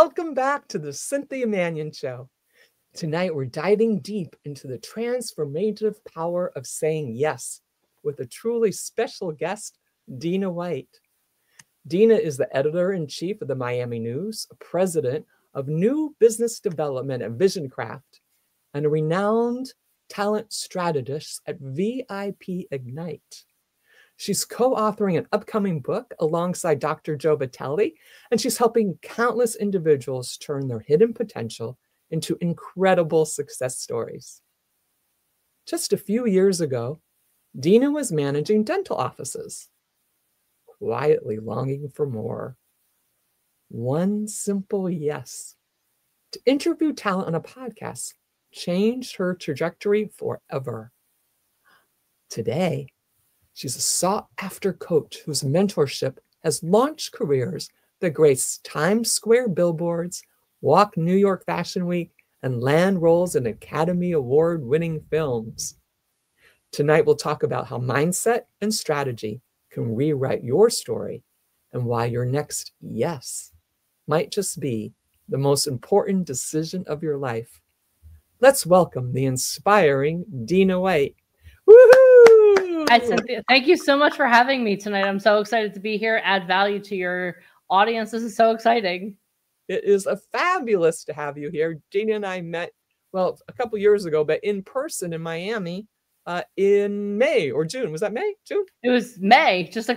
Welcome back to the Cynthia Manion Show. Tonight, we're diving deep into the transformative power of saying yes with a truly special guest, Deneen White. Deneen is the editor-in-chief of the Miami News, president of new business development at VisionCraft, and a renowned talent strategist at VIP Ignite. She's co-authoring an upcoming book alongside Dr. Joe Vitale, and she's helping countless individuals turn their hidden potential into incredible success stories. Just a few years ago, Deneen was managing dental offices, quietly longing for more. One simple yes to interview talent on a podcast changed her trajectory forever. Today, she's a sought-after coach whose mentorship has launched careers that grace Times Square billboards, walk New York Fashion Week, and land roles in Academy Award-winning films. Tonight, we'll talk about how mindset and strategy can rewrite your story and why your next yes might just be the most important decision of your life. Let's welcome the inspiring Deneen White. Woohoo! Hi, Cynthia. Thank you so much for having me tonight. I'm so excited to be here, add value to your audience. This is so exciting. It is fabulous to have you here. Deneen and I met, well, a couple years ago, but in person in Miami in May or June. Was that May? June? It was May, just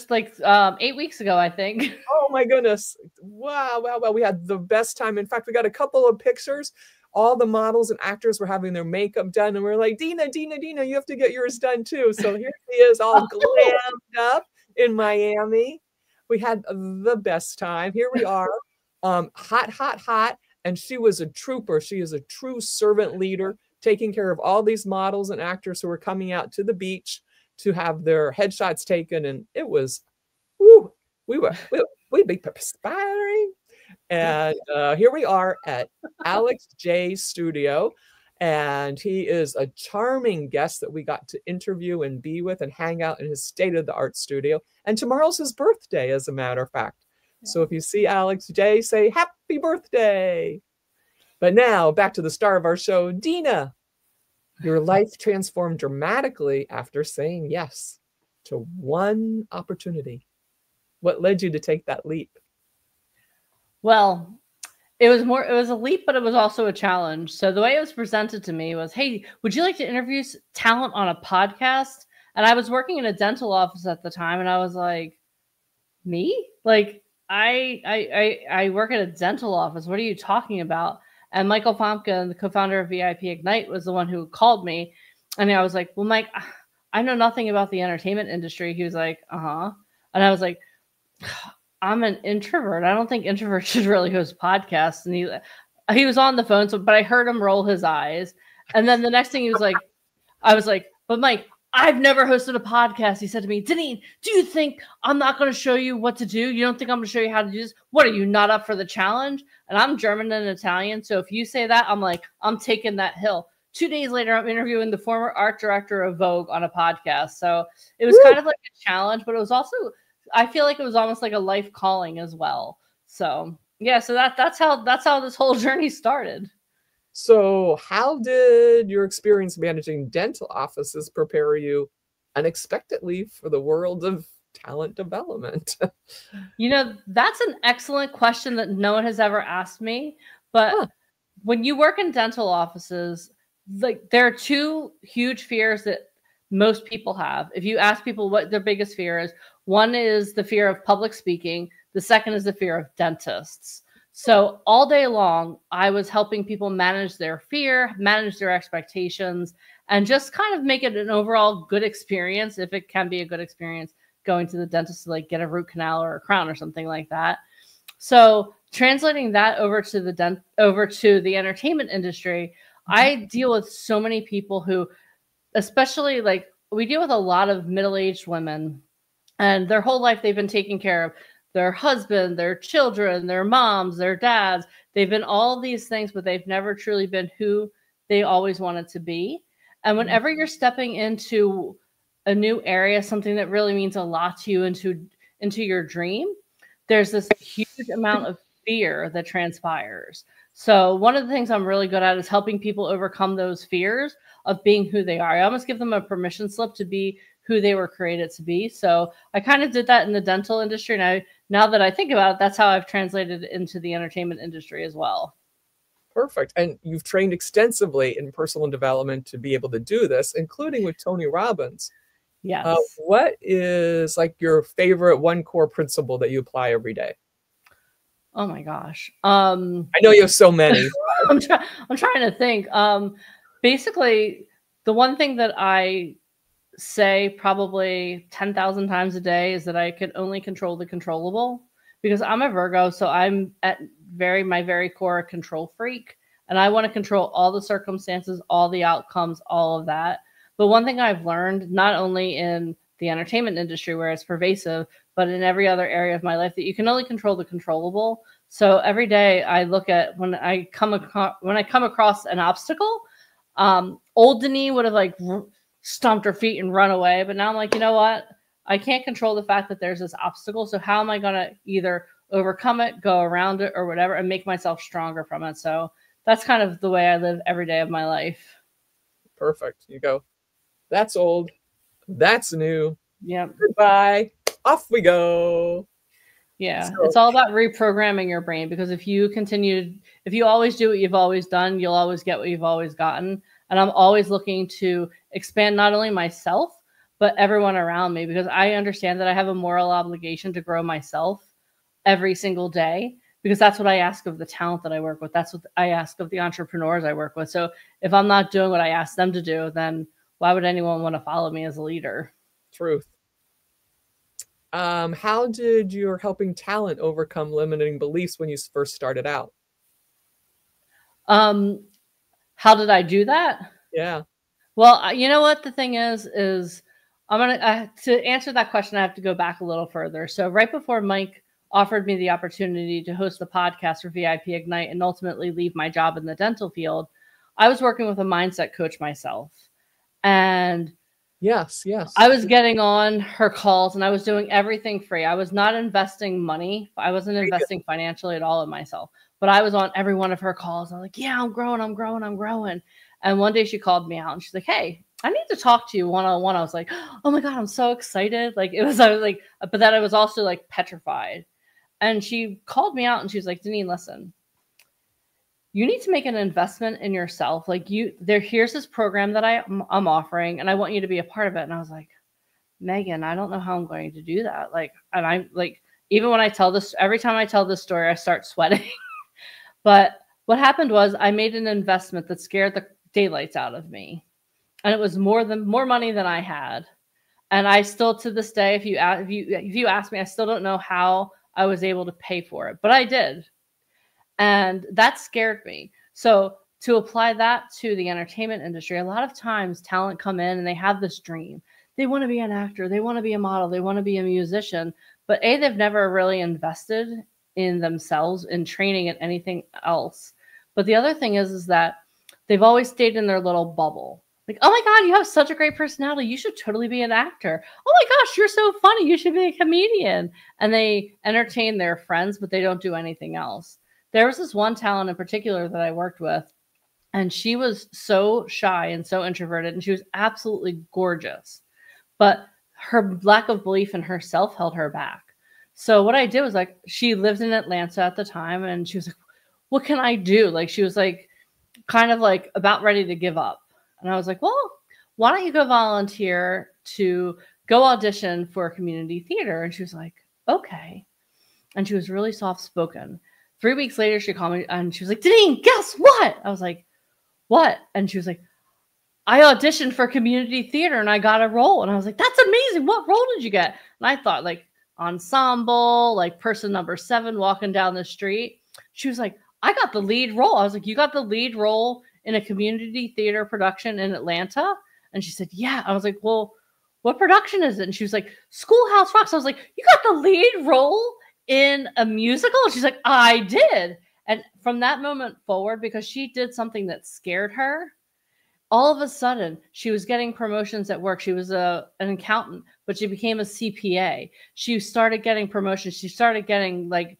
like 8 weeks ago, I think. Oh my goodness. Wow. We had the best time. In fact, we got a couple of pictures. All the models and actors were having their makeup done, and we're like, Deneen, you have to get yours done too. So here he is, all glammed up in Miami. We had the best time. Here we are, hot. And she was a trooper. She is a true servant leader, taking care of all these models and actors who were coming out to the beach to have their headshots taken. And it was, we'd be perspiring. And here we are at Alex J's studio, and he is a charming guest that we got to interview and be with and hang out in his state-of-the-art studio. And tomorrow's his birthday, as a matter of fact. Yeah. So if you see Alex J, say happy birthday. But now back to the star of our show, Deneen. Your life transformed dramatically after saying yes to one opportunity. What led you to take that leap? Well, it was a leap, but it was also a challenge. So the way it was presented to me was, hey, would you like to interview talent on a podcast? And I was working in a dental office at the time, and I was like, me? Like, I work at a dental office. What are you talking about? And Michael Famke, the co-founder of VIP Ignite, was the one who called me. And I was like, well, Mike, I know nothing about the entertainment industry. He was like, uh-huh. And I was like, I'm an introvert. I don't think introverts should really host podcasts. And he was on the phone, but I heard him roll his eyes. And then the next thing he was like, I was like, but Mike, I've never hosted a podcast. He said to me, Deneen, do you think I'm not going to show you what to do? You don't think I'm going to show you how to do this? What, are you not up for the challenge? And I'm German and Italian. So if you say that, I'm like, I'm taking that hill. 2 days later, I'm interviewing the former art director of Vogue on a podcast. So it was kind of like a challenge, but it was also, I feel like it was almost like a life calling as well. So yeah, so that's how this whole journey started. So how did your experience managing dental offices prepare you unexpectedly for the world of talent development? You know, that's an excellent question that no one has ever asked me. But when you work in dental offices, like, there are two huge fears that most people have. If you ask people what their biggest fear is, one is the fear of public speaking. The second is the fear of dentists. So all day long, I was helping people manage their fear, manage their expectations, and just kind of make it an overall good experience, if it can be a good experience, going to the dentist to like get a root canal or a crown or something like that. So translating that over to the entertainment industry, I deal with so many people who, especially like, we deal with a lot of middle-aged women, and their whole life they've been taking care of their husband, their children, their moms, their dads. They've been all these things, but they've never truly been who they always wanted to be. And whenever you're stepping into a new area, something that really means a lot to you, into your dream, there's this huge amount of fear that transpires. So one of the things I'm really good at is helping people overcome those fears of being who they are. I almost give them a permission slip to be who they were created to be. So I kind of did that in the dental industry. And now that I think about it, that's how I've translated it into the entertainment industry as well. Perfect. And you've trained extensively in personal development to be able to do this, including with Tony Robbins. Yes. What is like your favorite one core principle that you apply every day? Oh my gosh. I know you have so many. I'm trying to think. Basically, the one thing that I say probably 10,000 times a day is that I can only control the controllable, because I'm a Virgo. So I'm at my very core a control freak, and I want to control all the circumstances, all the outcomes, all of that. But one thing I've learned, not only in the entertainment industry where it's pervasive, but in every other area of my life, that you can only control the controllable. So every day I look at when I come across an obstacle, old Deneen would have like stomped her feet and run away. But now I'm like, you know what? I can't control the fact that there's this obstacle. So how am I going to either overcome it, go around it, or whatever, and make myself stronger from it? So that's kind of the way I live every day of my life. Perfect. You go, that's old, that's new. Yep. Goodbye. Off we go. Yeah. So it's all about reprogramming your brain, because if you always do what you've always done, you'll always get what you've always gotten. And I'm always looking to expand not only myself, but everyone around me, because I understand that I have a moral obligation to grow myself every single day, because that's what I ask of the talent that I work with. That's what I ask of the entrepreneurs I work with. So if I'm not doing what I ask them to do, then why would anyone want to follow me as a leader? Truth. How did your helping talent overcome limiting beliefs when you first started out? How did I do that? Yeah. Well, you know what the thing is I'm gonna to answer that question, I have to go back a little further. So right before Mike offered me the opportunity to host the podcast for VIP Ignite and ultimately leave my job in the dental field, I was working with a mindset coach myself. And yes, I was getting on her calls and I was doing everything free. I was not investing money. I wasn't investing financially at all in myself, but I was on every one of her calls. I'm like, yeah, I'm growing. And one day she called me out and she's like, hey, I need to talk to you one-on-one. I was like, oh my God, I'm so excited. But then I was also like petrified. And she called me out and she was like, Deneen, listen, you need to make an investment in yourself. Like here's this program that I'm offering, and I want you to be a part of it. And I was like, Megan, I don't know how I'm going to do that. Even when I tell this, every time I tell this story, I start sweating. But what happened was I made an investment that scared the daylights out of me. And it was more money than I had. And I still, to this day, if you ask me, I still don't know how I was able to pay for it, but I did. And that scared me. So to apply that to the entertainment industry, a lot of times talent come in and they have this dream. They want to be an actor. They want to be a model. They want to be a musician. But they've never really invested in themselves, in training and anything else. But the other thing is that they've always stayed in their little bubble. Like, oh my God, you have such a great personality. You should totally be an actor. Oh my gosh, you're so funny. You should be a comedian. And they entertain their friends, but they don't do anything else. There was this one talent in particular that I worked with, and she was so shy and so introverted, and she was absolutely gorgeous. But her lack of belief in herself held her back. So what I did was, like, she lived in Atlanta at the time, and she was like, what can I do? Like, she was like, kind of like about ready to give up. And I was like, well, why don't you go volunteer to go audition for a community theater? And she was like, okay. And she was really soft-spoken. 3 weeks later, she called me and she was like, Deneen, guess what? I was like, what? And she was like, I auditioned for community theater and I got a role. And I was like, that's amazing. What role did you get? And I thought, like, ensemble, like person number 7 walking down the street. She was like, I got the lead role. I was like, you got the lead role in a community theater production in Atlanta? And she said, yeah. I was like, well, what production is it? And she was like, Schoolhouse Rocks. I was like, you got the lead role in a musical? And she's like, I did. And from that moment forward, because she did something that scared her, all of a sudden she was getting promotions at work. She was an accountant, but she became a CPA. She started getting promotions. She started getting like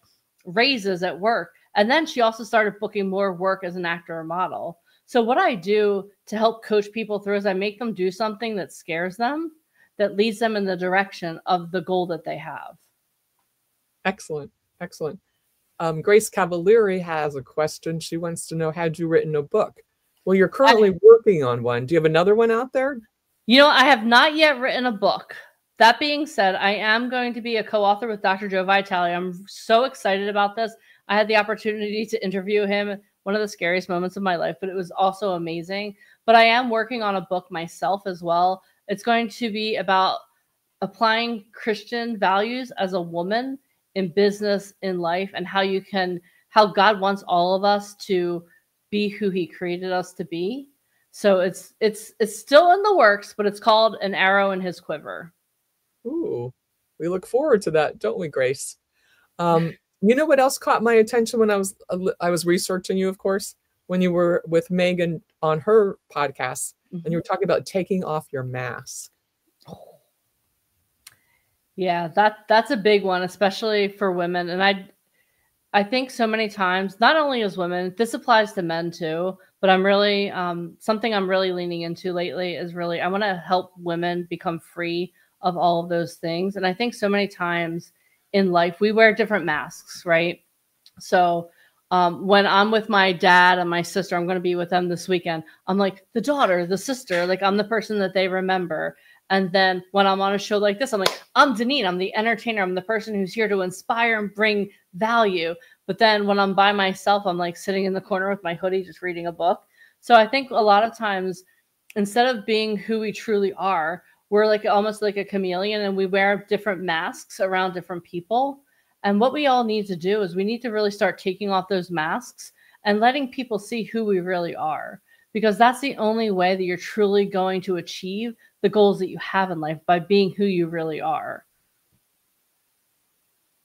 raises at work. And then she also started booking more work as an actor or model. So what I do to help coach people through is I make them do something that scares them, that leads them in the direction of the goal that they have. Excellent. Excellent. Grace Cavalieri has a question. She wants to know, had you written a book? Well, you're currently working on one. Do you have another one out there? You know, I have not yet written a book. That being said, I am going to be a co-author with Dr. Joe Vitale. I'm so excited about this. I had the opportunity to interview him, one of the scariest moments of my life, but it was also amazing. But I am working on a book myself as well. It's going to be about applying Christian values as a woman in business, in life, and how God wants all of us to be who he created us to be. So it's still in the works, but it's called An Arrow in His Quiver. Ooh, we look forward to that, don't we, Grace? You know what else caught my attention when I was researching you, of course, when you were with Megan on her podcast, and you were talking about taking off your mask. Yeah, that's a big one, especially for women. And I think so many times, not only as women, this applies to men too, but I'm really, something I'm really leaning into lately is really, I want to help women become free of all of those things. And I think so many times in life, we wear different masks, right? So when I'm with my dad and my sister, I'm going to be with them this weekend. I'm like the daughter, the sister, like I'm the person that they remember. And then when I'm on a show like this, I'm like, I'm Deneen. I'm the entertainer. I'm the person who's here to inspire and bring value. But then when I'm by myself, I'm like sitting in the corner with my hoodie, just reading a book. So I think a lot of times, instead of being who we truly are, we're like almost like a chameleon, and we wear different masks around different people. And what we all need to do is we need to really start taking off those masks and letting people see who we really are, because that's the only way that you're truly going to achieve the goals that you have in life, by being who you really are.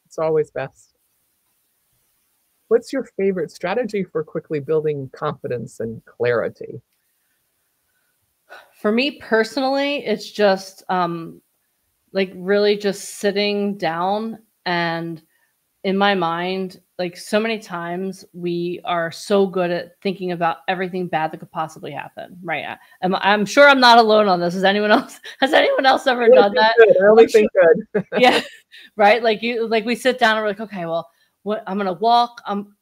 It's always best. What's your favorite strategy for quickly building confidence and clarity? For me personally, it's just like really just sitting down, and in my mind, like so many times we are so good at thinking about everything bad that could possibly happen, right? I'm sure I'm not alone on this. Has anyone else ever done that? I only think good. Yeah, right. Like we sit down and we're like, okay, well, what I'm gonna walk. I'm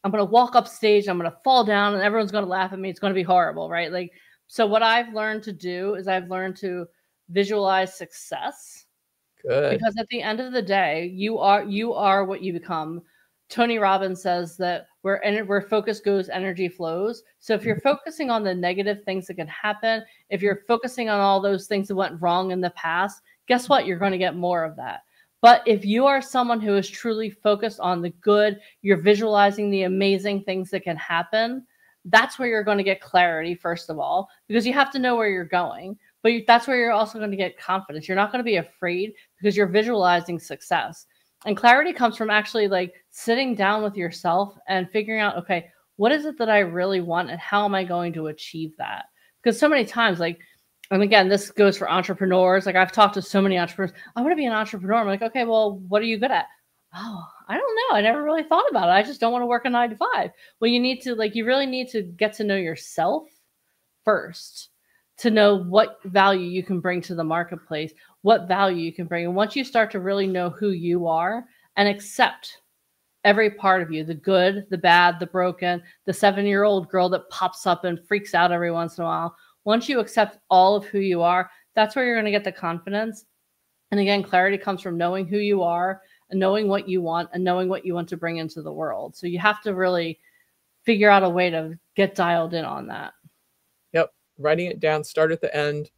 gonna walk up stage. I'm gonna fall down, and everyone's gonna laugh at me. It's gonna be horrible, right? Like, so what I've learned to do is I've learned to visualize success. Good. Because at the end of the day, you are what you become. Tony Robbins says that where focus goes, energy flows. So if you're focusing on the negative things that can happen, if you're focusing on all those things that went wrong in the past, guess what? You're going to get more of that. But if you are someone who is truly focused on the good, you're visualizing the amazing things that can happen, that's where you're going to get clarity, first of all, because you have to know where you're going. But that's where you're also going to get confidence. You're not going to be afraid because you're visualizing success. And clarity comes from actually like sitting down with yourself and figuring out, okay, what is it that I really want and how am I going to achieve that? Because so many times, like, and again, this goes for entrepreneurs. Like I've talked to so many entrepreneurs. I want to be an entrepreneur. I'm like, okay, well, what are you good at? Oh, I don't know. I never really thought about it. I just don't want to work a 9 to 5. Well, you really need to get to know yourself first, to know what value you can bring to the marketplace, what value you can bring. And once you start to really know who you are and accept every part of you, the good, the bad, the broken, the 7-year-old girl that pops up and freaks out every once in a while, once you accept all of who you are, that's where you're going to get the confidence. And again, clarity comes from knowing who you are and knowing what you want and knowing what you want to bring into the world. So you have to really figure out a way to get dialed in on that. Yep. Writing it down, start at the end,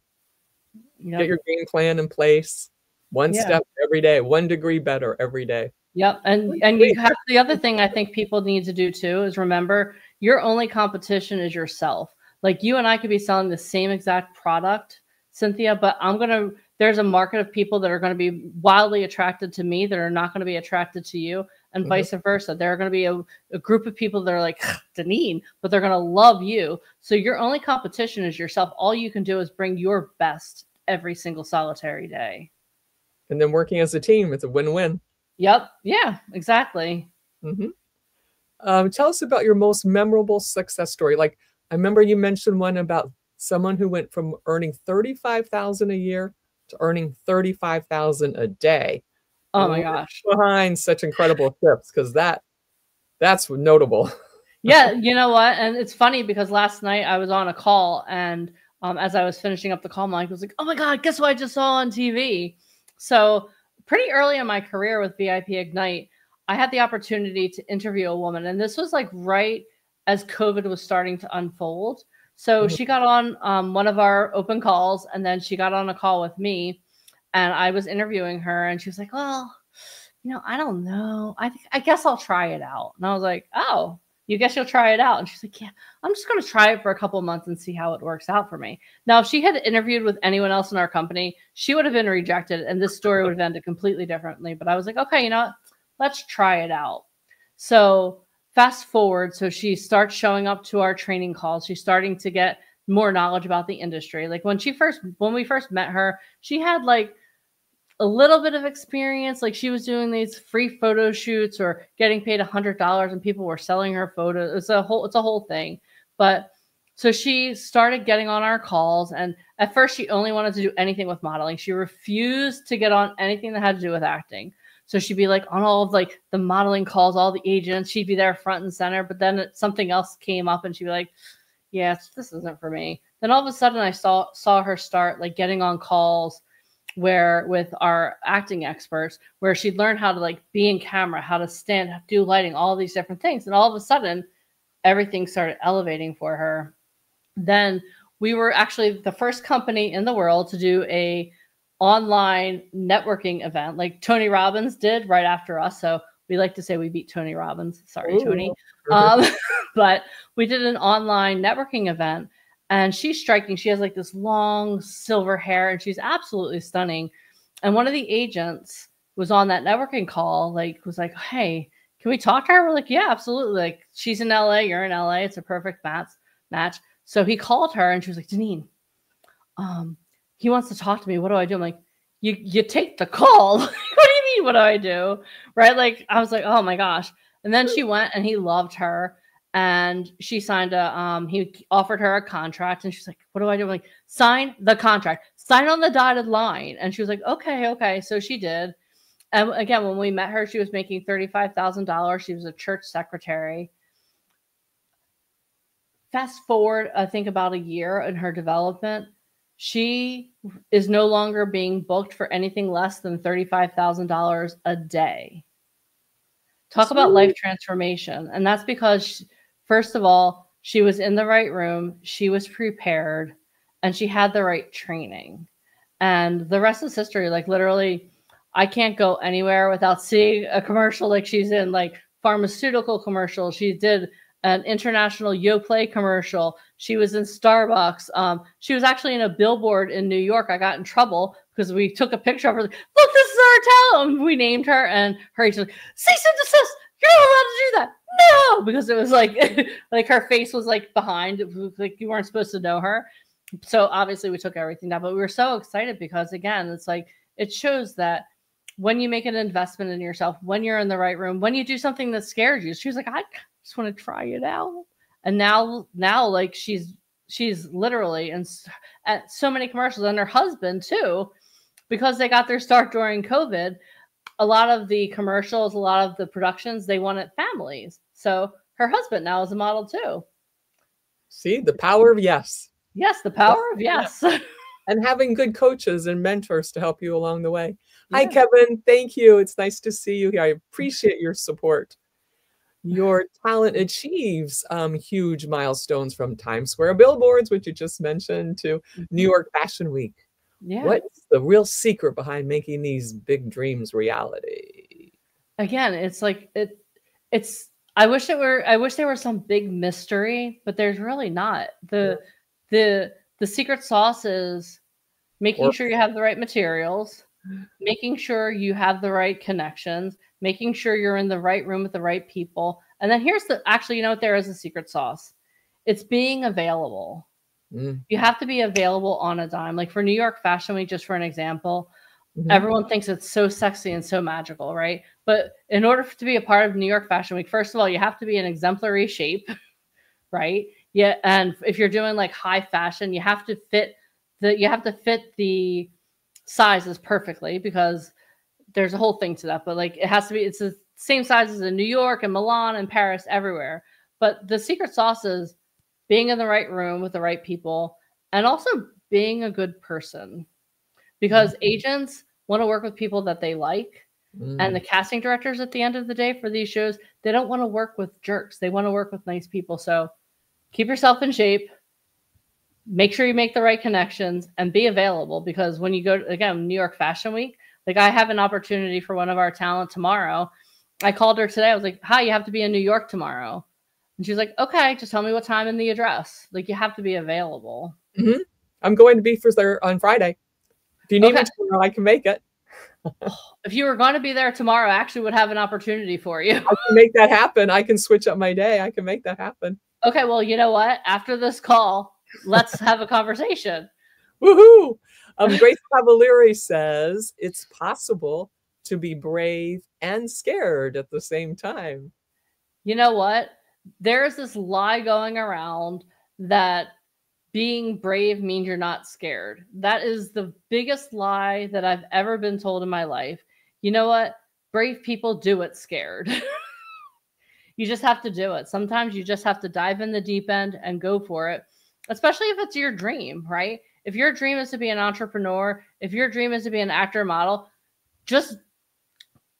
get your game plan in place, one step every day, 1 degree better every day. Yep. And you have, the other thing I think people need to do too is remember your only competition is yourself. Like you and I could be selling the same exact product, Cynthia, but there's a market of people that are going to be wildly attracted to me that are not going to be attracted to you, and vice versa. There are going to be a group of people that are like, Deneen, but they're going to love you. So your only competition is yourself. All you can do is bring your best every single solitary day. And then working as a team, it's a win-win. Yep. Yeah, exactly. Tell us about your most memorable success story. Like, I remember you mentioned one about someone who went from earning 35,000 a year to earning 35,000 a day. Oh my What's gosh. behind such incredible shifts? Because that's notable. Yeah, you know what? And it's funny because last night I was on a call, and as I was finishing up the call, Mike was like, "Oh my God, guess what I just saw on TV?" So pretty early in my career with VIP Ignite, I had the opportunity to interview a woman, and this was like right as COVID was starting to unfold. So Mhm. she got on one of our open calls, and then she got on a call with me, and I was interviewing her, and she was like, "Well, I don't know. I guess I'll try it out." And I was like, "Oh, you guess you'll try it out?" And she's like, "Yeah, I'm just going to try it for a couple of months and see how it works out for me." Now, if she had interviewed with anyone else in our company, she would have been rejected and this story would have ended completely differently. But I was like, okay, you know what? Let's try it out. So fast forward. So she starts showing up to our training calls. She's starting to get more knowledge about the industry. Like when we first met her, she had like a little bit of experience. Like she was doing these free photo shoots or getting paid $100 and people were selling her photos. It's a whole thing. But so she started getting on our calls, and at first she only wanted to do anything with modeling. She refused to get on anything that had to do with acting. So she'd be like on all of like the modeling calls, all the agents, she'd be there front and center, but then something else came up and she'd be like, yeah, this isn't for me. Then all of a sudden I saw her start like getting on calls where with our acting experts, where she'd learn how to like be in camera, how to stand, do lighting, all these different things. And all of a sudden, everything started elevating for her. Then we were actually the first company in the world to do a online networking event like Tony Robbins did right after us. So we like to say we beat Tony Robbins. Sorry, Tony. Ooh. But we did an online networking event, and she's striking. She has like this long silver hair and she's absolutely stunning. And one of the agents was on that networking call, like was like, "Hey, can we talk to her?" We're like, "Yeah, absolutely." Like she's in LA, you're in LA. It's a perfect match. So he called her and she was like, "Deneen, he wants to talk to me. What do I do?" I'm like, you take the call. What do you mean, what do I do? Right? Like I was like, oh my gosh. And then she went and he loved her. And she signed he offered her a contract, and she's like, what do I do? I'm like, sign the contract, sign on the dotted line. And she was like, okay. So she did. And again, when we met her, she was making $35,000. She was a church secretary. Fast forward, I think about a year in her development, she is no longer being booked for anything less than $35,000 a day. Talk about life transformation. And that's because, first of all, she was in the right room, she was prepared, and she had the right training. And the rest is history. Like literally, I can't go anywhere without seeing a commercial. Like she's in like pharmaceutical commercial. She did an international Yoplait commercial. She was in Starbucks. She was actually in a billboard in New York. I got in trouble because we took a picture of her. Like, look, this is our talent. We named her, and her agent like, cease and desist. You're not allowed to do that. No, because it was like, like her face was like behind. It was like you weren't supposed to know her. So obviously we took everything down, but we were so excited because again, it's like it shows that when you make an investment in yourself, when you're in the right room, when you do something that scares you, she was like, I just want to try it out. And now like she's literally at so many commercials, and her husband too, because they got their start during COVID. A lot of the commercials, a lot of the productions, they wanted families. So her husband now is a model too. See, the power of yes. Yes, the power of yes. And having good coaches and mentors to help you along the way. Yeah. Hi, Kevin. Thank you. It's nice to see you here. I appreciate your support. Your talent achieves huge milestones, from Times Square billboards, which you just mentioned, to New York Fashion Week. Yeah. What's the real secret behind making these big dreams reality? Again, it's like it's I wish there were some big mystery, but there's really not. The secret sauce is making sure you have the right materials, making sure you have the right connections, making sure you're in the right room with the right people. And then here's actually, you know what, there is a secret sauce. It's being available. You have to be available on a dime. Like for New York Fashion Week, just for an example, everyone thinks it's so sexy and so magical, right? But in order to be a part of New York Fashion Week, first of all, you have to be in exemplary shape, right? Yeah, and if you're doing like high fashion, you have to fit the sizes perfectly, because there's a whole thing to that. But like it has to be, it's the same sizes in New York and Milan and Paris, everywhere. But the secret sauce is being in the right room with the right people, and also being a good person, because agents want to work with people that they like. And the casting directors at the end of the day for these shows, they don't want to work with jerks. They want to work with nice people. So keep yourself in shape, make sure you make the right connections, and be available, because when you go to, again, New York Fashion Week, like I have an opportunity for one of our talent tomorrow. I called her today. I was like, hi, you have to be in New York tomorrow. And she's like, okay, just tell me what time and the address. Like you have to be available. I'm going to be for there on Friday. If you need me tomorrow, I can make it. If you were going to be there tomorrow, I actually would have an opportunity for you. I can make that happen. I can switch up my day. I can make that happen. Okay, well, you know what? After this call, let's have a conversation. Woohoo! Grace Cavalieri says it's possible to be brave and scared at the same time. You know what? There's this lie going around that being brave means you're not scared. That is the biggest lie that I've ever been told in my life. You know what? Brave people do it scared. You just have to do it. Sometimes you just have to dive in the deep end and go for it, especially if it's your dream, right? If your dream is to be an entrepreneur, if your dream is to be an actor, model, just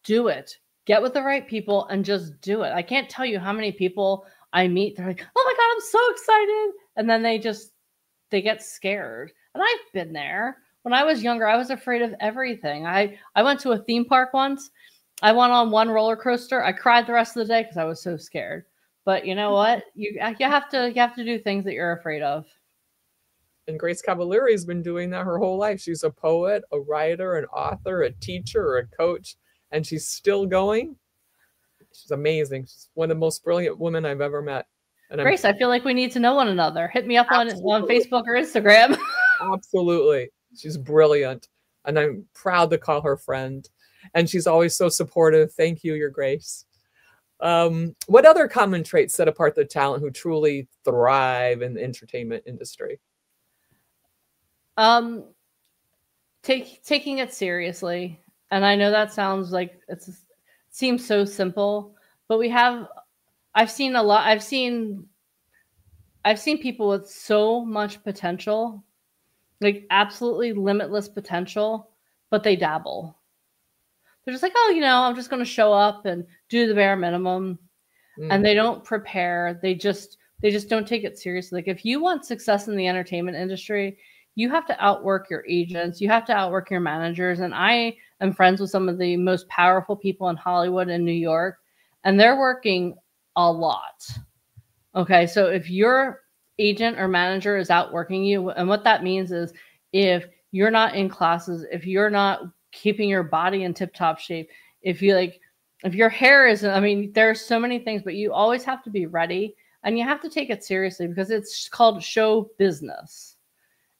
do it. Get with the right people and just do it. I can't tell you how many people I meet. They're like, oh my God, I'm so excited. And then they get scared. And I've been there. When I was younger, I was afraid of everything. I went to a theme park once. I went on one roller coaster. I cried the rest of the day because I was so scared. But you know what? You have to do things that you're afraid of. And Grace Cavalieri has been doing that her whole life. She's a poet, a writer, an author, a teacher, a coach, and she's still going. She's amazing. She's one of the most brilliant women I've ever met. And Grace, I feel like we need to know one another. Hit me up on Facebook or Instagram. Absolutely. She's brilliant. And I'm proud to call her friend. And she's always so supportive. Thank you, Your Grace. What other common traits set apart the talent who truly thrive in the entertainment industry? Taking it seriously. And I know that sounds like it seems so simple, but I've seen a lot. I've seen people with so much potential, like absolutely limitless potential, but they dabble. They're just like, oh, I'm just going to show up and do the bare minimum. And they don't prepare. They just don't take it seriously. Like if you want success in the entertainment industry, you have to outwork your agents. You have to outwork your managers. And I am friends with some of the most powerful people in Hollywood and New York, and they're working a lot. Okay. So if your agent or manager is outworking you, and what that means is if you're not in classes, if you're not keeping your body in tip-top shape, if your hair isn't, there's so many things, but you always have to be ready and you have to take it seriously because it's called show business.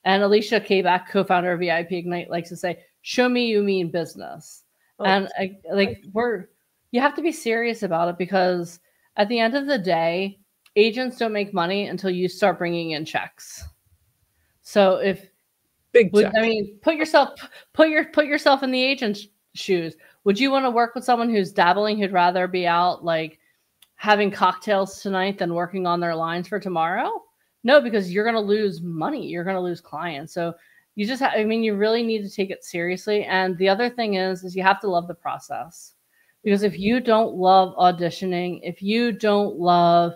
And Alicia Kabak, co-founder of VIP Ignite, likes to say, show me you mean business. And you have to be serious about it, because at the end of the day, agents don't make money until you start bringing in checks. So put yourself in the agent's shoes. Would you want to work with someone who's dabbling, who'd rather be out like having cocktails tonight than working on their lines for tomorrow? No, because you're going to lose money. You're going to lose clients. So you just you really need to take it seriously. And the other thing is you have to love the process, because if you don't love auditioning, if you don't love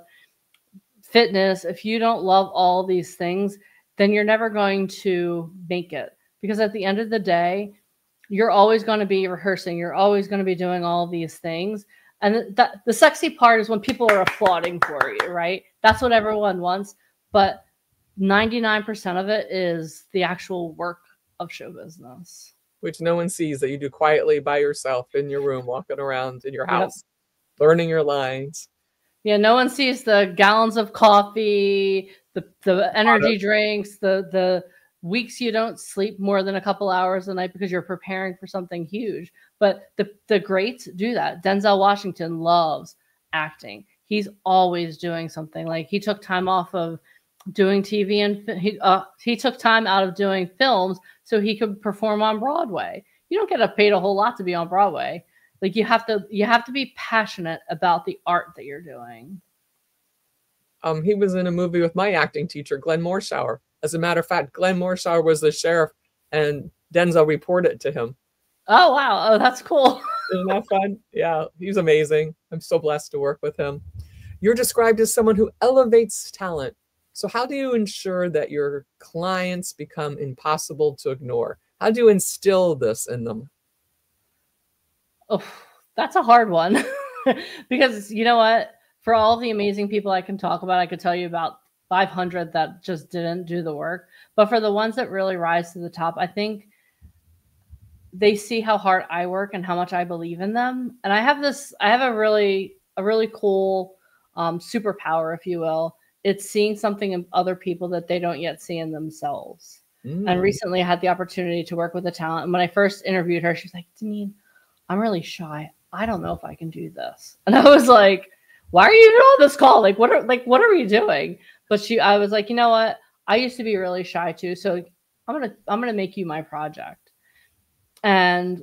fitness, if you don't love all these things, then you're never going to make it. Because at the end of the day, you're always going to be rehearsing. You're always going to be doing all these things. And the sexy part is when people are applauding for you, right? That's what everyone wants. But 99% of it is the actual work of show business, which no one sees, that you do quietly by yourself in your room, walking around in your house, learning your lines. Yeah, no one sees the gallons of coffee, the energy drinks, the weeks you don't sleep more than a couple hours a night because you're preparing for something huge. But the greats do that. Denzel Washington loves acting. He's always doing something. Like he took time off of doing TV and he took time out of doing films so he could perform on Broadway. You don't get paid a whole lot to be on Broadway. Like you have to be passionate about the art that you're doing. He was in a movie with my acting teacher, Glenn Morshower. As a matter of fact, Glenn Morshower was the sheriff and Denzel reported to him. Oh, wow. Oh, that's cool. Isn't that fun? Yeah, he's amazing. I'm so blessed to work with him. You're described as someone who elevates talent. So how do you ensure that your clients become impossible to ignore? How do you instill this in them? Oh, that's a hard one. Because you know what? For all the amazing people I can talk about, I could tell you about 500 that just didn't do the work. But for the ones that really rise to the top, I think they see how hard I work and how much I believe in them. And I have a really cool superpower, if you will. It's seeing something in other people that they don't yet see in themselves. And recently I had the opportunity to work with a talent. And when I first interviewed her, she's like, Deneen, I'm really shy. I don't know if I can do this. And I was like, why are you doing on this call? What are we doing? But I was like, you know what? I used to be really shy too. So I'm going to make you my project. And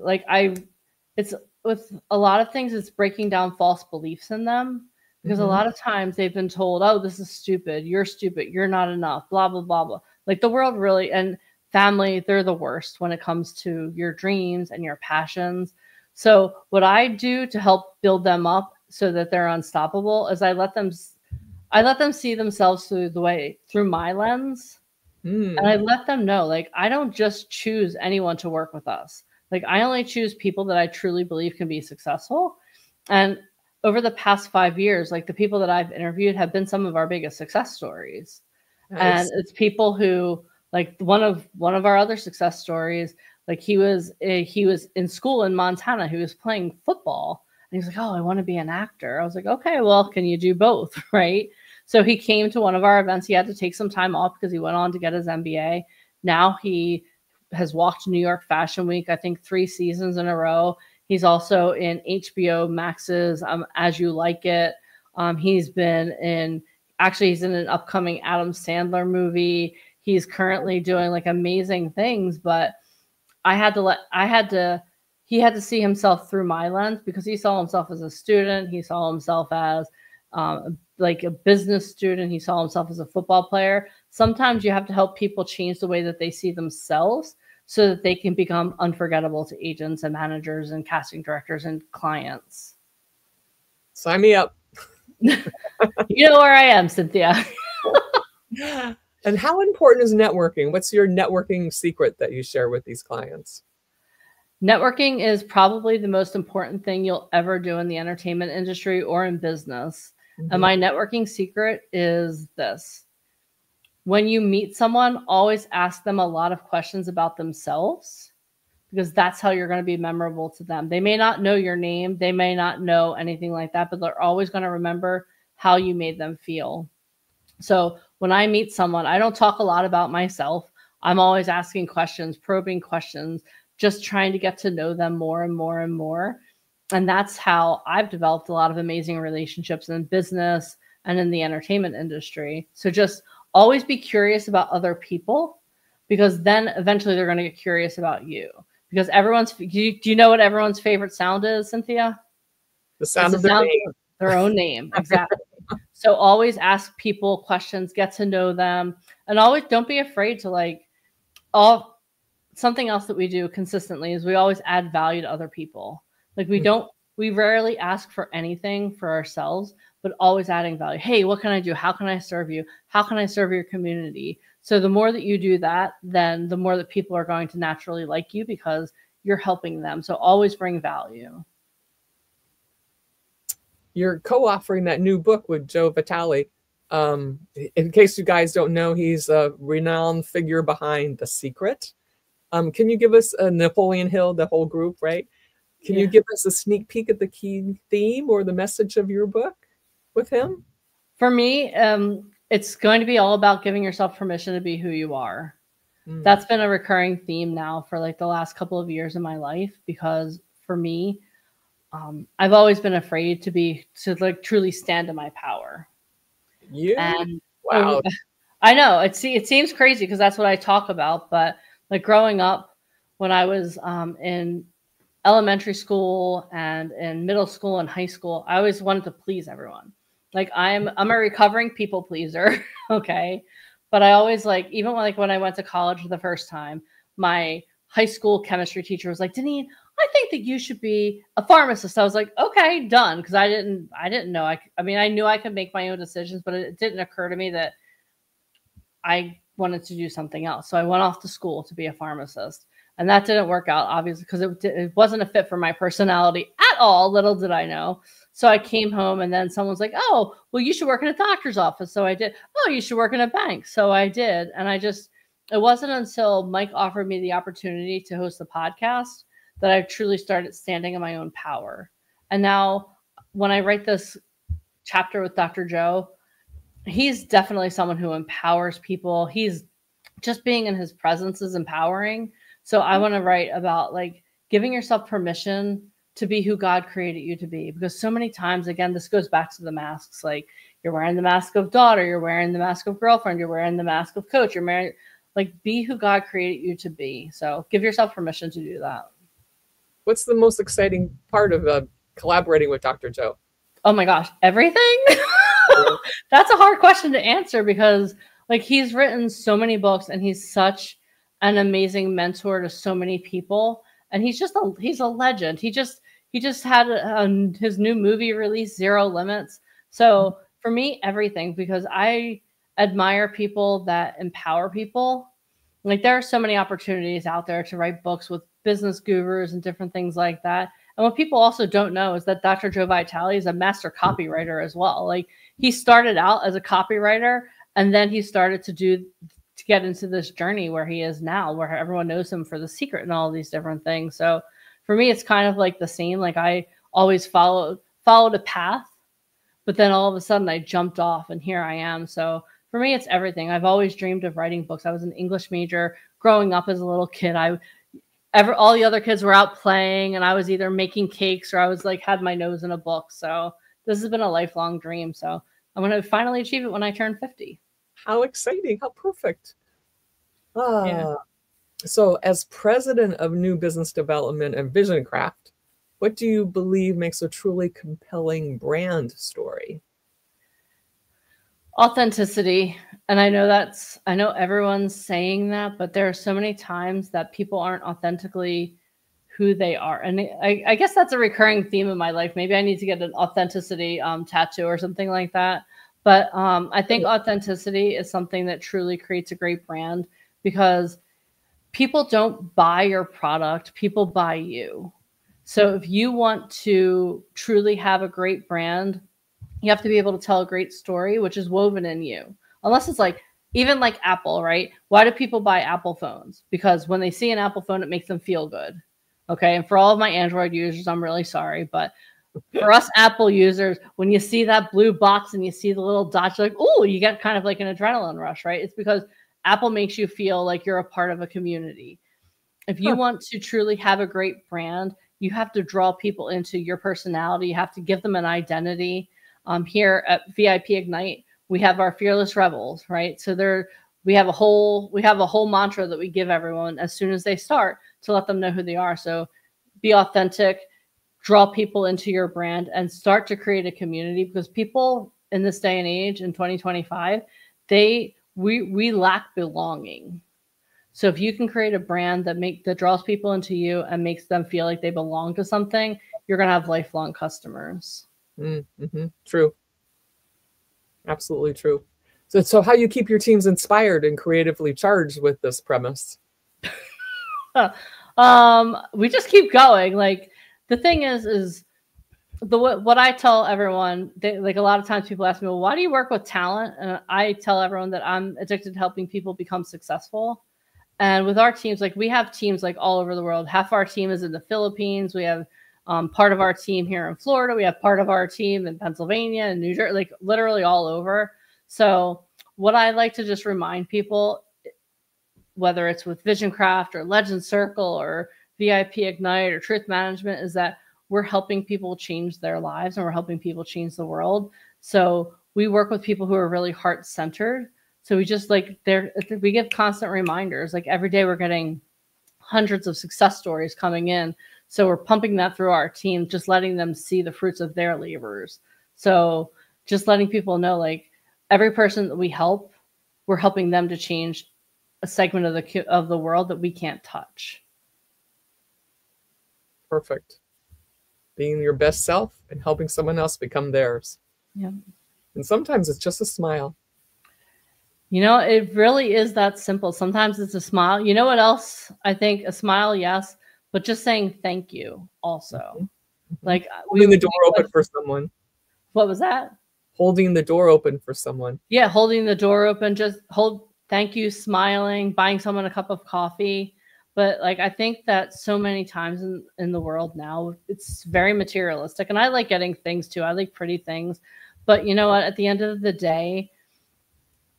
it's with a lot of things, it's breaking down false beliefs in them. Because a lot of times they've been told, oh, this is stupid. You're not enough, blah, blah, blah, blah. Like the world really, and family, they're the worst when it comes to your dreams and your passions. So what I do to help build them up so that they're unstoppable is I let them see themselves through my lens. And I let them know, like, I don't just choose anyone to work with us. Like I only choose people that I truly believe can be successful. And over the past 5 years, like the people that I've interviewed have been some of our biggest success stories. Nice. And it's people who, like one of our other success stories, like he was in school in Montana. He was playing football and he's like, oh, I want to be an actor. I was like, okay, well, can you do both? Right. So he came to one of our events. He had to take some time off because he went on to get his MBA. Now he has walked New York Fashion Week, I think 3 seasons in a row. He's also in HBO Max's As You Like It. He's in an upcoming Adam Sandler movie. He's currently doing like amazing things, but he had to see himself through my lens because he saw himself as a student. He saw himself as like a business student. He saw himself as a football player. Sometimes you have to help people change the way that they see themselves so that they can become unforgettable to agents and managers and casting directors and clients. Sign me up. You know where I am, Cynthia. And how important is networking? What's your networking secret that you share with these clients? Networking is probably the most important thing you'll ever do in the entertainment industry or in business. And my networking secret is this. When you meet someone, always ask them a lot of questions about themselves because that's how you're going to be memorable to them. They may not know your name. They may not know anything like that, but they're always going to remember how you made them feel. So when I meet someone, I don't talk a lot about myself. I'm always asking questions, probing questions, just trying to get to know them more and more and more. And that's how I've developed a lot of amazing relationships in business and in the entertainment industry. So just always be curious about other people because then eventually they're going to get curious about you. Because do you know what everyone's favorite sound is, Cynthia? The sound of their name. Their own name, exactly. So always ask people questions, get to know them, and always don't be afraid to something else that we do consistently is we always add value to other people. Like we rarely ask for anything for ourselves, but always adding value. Hey, what can I do? How can I serve you? How can I serve your community? So the more that you do that, then the more that people are going to naturally like you because you're helping them. So always bring value. You're co-authoring that new book with Joe Vitale. In case you guys don't know, he's a renowned figure behind The Secret. Can you give us Napoleon Hill, the whole group, right? Can you give us a sneak peek at the key theme or the message of your book with him? For me, it's going to be all about giving yourself permission to be who you are. That's been a recurring theme now for like the last couple of years in my life, because for me, I've always been afraid to like truly stand in my power. And Wow. I know it seems crazy because that's what I talk about, but like growing up when I was in elementary school and in middle school and high school, I always wanted to please everyone. Like I'm a recovering people pleaser, okay? But I always like, even when I went to college for the first time, my high school chemistry teacher was like, Deneen, I think that you should be a pharmacist. I was like, okay, done. Because I didn't know. I mean, I knew I could make my own decisions, but it didn't occur to me that I wanted to do something else. So I went off to school to be a pharmacist. And that didn't work out, obviously, because it wasn't a fit for my personality at all. Little did I know. So I came home, and then someone's like, oh, well, you should work in a doctor's office. So I did. Oh, you should work in a bank. So I did. And it wasn't until Mike offered me the opportunity to host the podcast that I truly started standing in my own power. And now when I write this chapter with Dr. Joe, he's definitely someone who empowers people. He's just being in his presence is empowering. So I want to write about like giving yourself permission to be who God created you to be. Because so many times, again, this goes back to the masks. Like you're wearing the mask of daughter, you're wearing the mask of girlfriend, you're wearing the mask of coach, you're married. Like be who God created you to be. So give yourself permission to do that. What's the most exciting part of collaborating with Dr. Joe? Oh my gosh, everything? That's a hard question to answer because like he's written so many books and he's such an amazing mentor to so many people. And he's a legend. He just had his new movie release, Zero Limits. So for me, everything, because I admire people that empower people. Like there are so many opportunities out there to write books with business gurus and different things like that. And what people also don't know is that Dr. Joe Vitale is a master copywriter as well. Like he started out as a copywriter and then he started to get into this journey where he is now, where everyone knows him for The Secret and all these different things. So for me, it's kind of like the same. Like I always followed a path, but then all of a sudden I jumped off and here I am. So for me, it's everything. I've always dreamed of writing books. I was an English major growing up as a little kid. All the other kids were out playing and I was either making cakes or I was like, had my nose in a book. So this has been a lifelong dream. So I'm going to finally achieve it when I turn 50. How exciting. How perfect. Yeah. So as president of New Business Development and Vision Craft, what do you believe makes a truly compelling brand story? Authenticity. And I know everyone's saying that, but there are so many times that people aren't authentically who they are. And I guess that's a recurring theme in my life. Maybe I need to get an authenticity tattoo or something like that. But I think authenticity is something that truly creates a great brand because people don't buy your product, people buy you. So if you want to truly have a great brand, you have to be able to tell a great story, which is woven in you. Unless it's like, even like Apple, right? Why do people buy Apple phones? Because when they see an Apple phone, it makes them feel good. Okay. And for all of my Android users, I'm really sorry. But for us Apple users, when you see that blue box and you see the little dots, you're like, oh, you get kind of like an adrenaline rush, right? It's because Apple makes you feel like you're a part of a community. If you want to truly have a great brand, you have to draw people into your personality. You have to give them an identity. Here at VIP Ignite, we have our fearless rebels, right? So we have a whole mantra that we give everyone as soon as they start to let them know who they are. So be authentic, draw people into your brand, and start to create a community, because people in this day and age in 2025, we lack belonging. So if you can create a brand that draws people into you and makes them feel like they belong to something, you're going to have lifelong customers. Mm-hmm. True. Absolutely true. So how you keep your teams inspired and creatively charged with this premise? We just keep going. Like the thing is what I tell everyone, like a lot of times people ask me, well, why do you work with talent? And I tell everyone that I'm addicted to helping people become successful. And with our teams, like we have teams like all over the world. Half our team is in the Philippines. We have part of our team here in Florida. We have part of our team in Pennsylvania and New Jersey, like literally all over. So what I like to just remind people, whether it's with Vision Craft or Legend Circle or VIP Ignite or Truth Management, is that we're helping people change their lives and we're helping people change the world. So we work with people who are really heart-centered. So we just we give constant reminders. Like every day we're getting hundreds of success stories coming in. So we're pumping that through our team, just letting them see the fruits of their labors. So just letting people know, like every person that we help, we're helping them to change a segment of the world that we can't touch. Perfect. Being your best self and helping someone else become theirs. Yeah. And sometimes it's just a smile. You know, it really is that simple. Sometimes it's a smile. You know what else? I think a smile, yes, but just saying thank you also. Mm-hmm. Like holding the door open for someone. What was that? Holding the door open for someone. Yeah, holding the door open, just thank you, smiling, buying someone a cup of coffee. But like, I think that so many times in the world now, it's very materialistic. And I like getting things too. I like pretty things. But you know what? At the end of the day,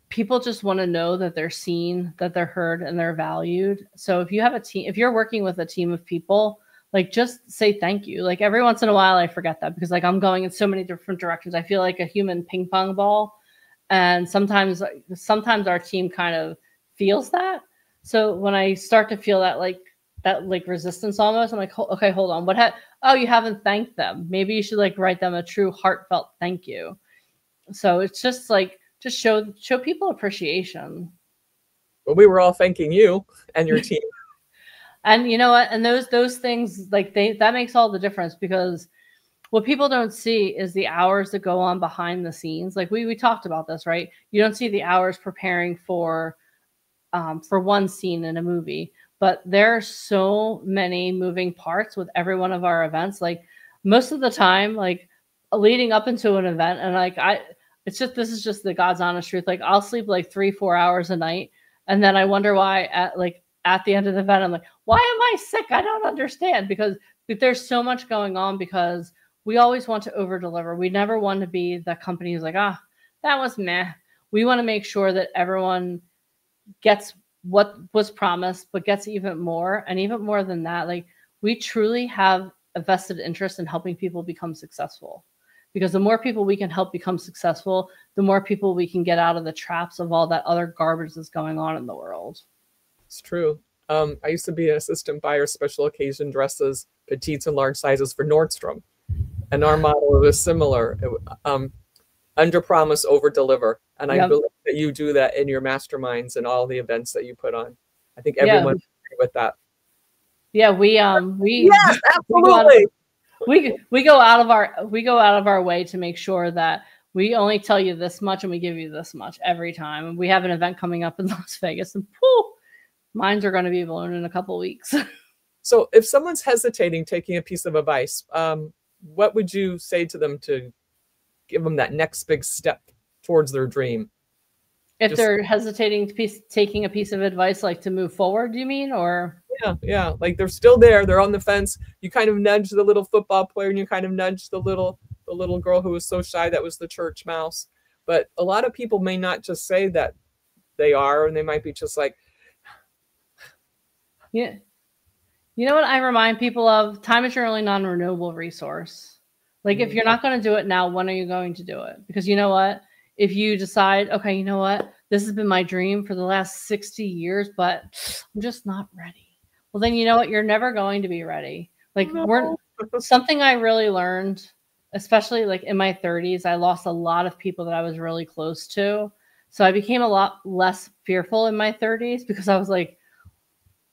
people just want to know that they're seen, that they're heard, and they're valued. So if you have a team, if you're working with a team of people, like just say thank you. Like every once in a while, I forget that because like I'm going in so many different directions. I feel like a human ping pong ball. And sometimes our team kind of feels that. So when I start to feel that resistance almost, I'm like, okay, hold on. Oh, you haven't thanked them. Maybe you should like write them a true heartfelt thank you. So it's just like, just show people appreciation. Well, we were all thanking you and your team. And you know what? And those things, like that makes all the difference, because what people don't see is the hours that go on behind the scenes. Like we talked about this, right? You don't see the hours preparing for one scene in a movie, but there are so many moving parts with every one of our events. Like most of the time, like leading up into an event, and like this is just the God's honest truth. Like I'll sleep like 3-4 hours a night, and then I wonder why at the end of the event, I'm like, why am I sick? I don't understand, because there's so much going on, because we always want to over deliver. We never want to be the company who's like, that was meh. We want to make sure that everyone gets what was promised, but gets even more. And even more than that, like we truly have a vested interest in helping people become successful, because the more people we can help become successful, the more people we can get out of the traps of all that other garbage that's going on in the world. It's true. I used to be an assistant buyer, special occasion dresses, petites and large sizes for Nordstrom. And our model was similar. Under promise, over deliver. And I believe that you do that in your masterminds and all the events that you put on. I think everyone agree with that. Yeah, we yes, absolutely. We go out of our way to make sure that we only tell you this much and we give you this much every time. And we have an event coming up in Las Vegas, and minds are going to be blown in a couple of weeks. So if someone's hesitating taking a piece of advice, what would you say to them to give them that next big step towards their dream? If they're hesitating taking a piece of advice, like to move forward, you mean? Or yeah, like they're still there, they're on the fence. You kind of nudge the little football player, and you kind of nudge the little girl who was so shy that was the church mouse. But a lot of people may not just say that they are, and they might be just like, yeah. You know what I remind people of? Time is your only non-renewable resource. Like if you're not going to do it now, when are you going to do it? Because you know what? If you decide, okay, you know what? This has been my dream for the last 60 years, but I'm just not ready. Well, then you know what? You're never going to be ready. Like something I really learned, especially like in my 30s, I lost a lot of people that I was really close to. So I became a lot less fearful in my 30s, because I was like,